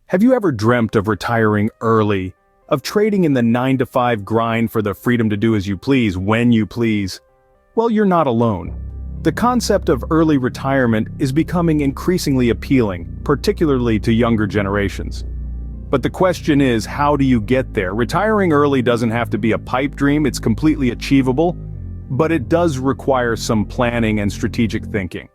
Have you ever dreamt of retiring early? Of trading in the 9-to-5 grind for the freedom to do as you please, when you please? Well, you're not alone. The concept of early retirement is becoming increasingly appealing, particularly to younger generations. But the question is, how do you get there? Retiring early doesn't have to be a pipe dream, it's completely achievable, but it does require some planning and strategic thinking.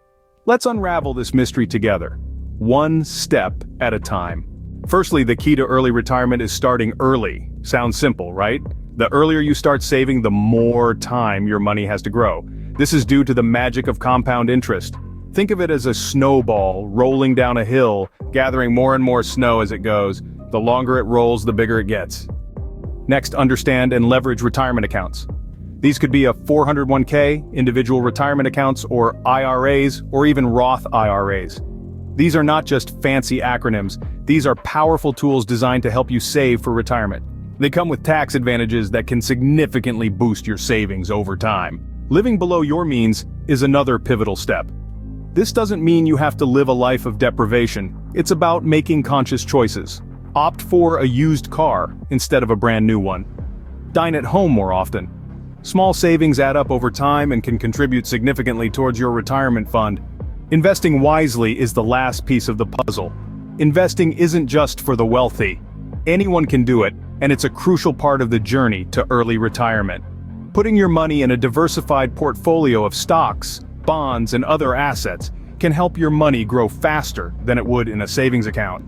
Let's unravel this mystery together, one step at a time. Firstly, the key to early retirement is starting early. Sounds simple, right? The earlier you start saving, the more time your money has to grow. This is due to the magic of compound interest. Think of it as a snowball rolling down a hill, gathering more and more snow as it goes. The longer it rolls, the bigger it gets. Next, understand and leverage retirement accounts. These could be a 401k, individual retirement accounts, or IRAs, or even Roth IRAs. These are not just fancy acronyms, these are powerful tools designed to help you save for retirement. They come with tax advantages that can significantly boost your savings over time. Living below your means is another pivotal step. This doesn't mean you have to live a life of deprivation, it's about making conscious choices. Opt for a used car instead of a brand new one. Dine at home more often. Small savings add up over time and can contribute significantly towards your retirement fund. Investing wisely is the last piece of the puzzle. Investing isn't just for the wealthy. Anyone can do it, and it's a crucial part of the journey to early retirement. Putting your money in a diversified portfolio of stocks, bonds, and other assets can help your money grow faster than it would in a savings account.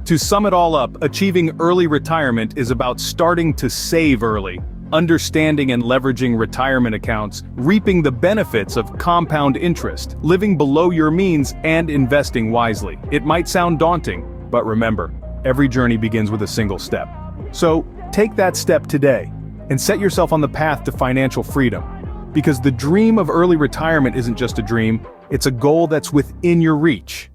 To sum it all up, achieving early retirement is about starting to save early, understanding and leveraging retirement accounts, reaping the benefits of compound interest, living below your means, and investing wisely. It might sound daunting, but remember, every journey begins with a single step. So, take that step today, and set yourself on the path to financial freedom. Because the dream of early retirement isn't just a dream, it's a goal that's within your reach.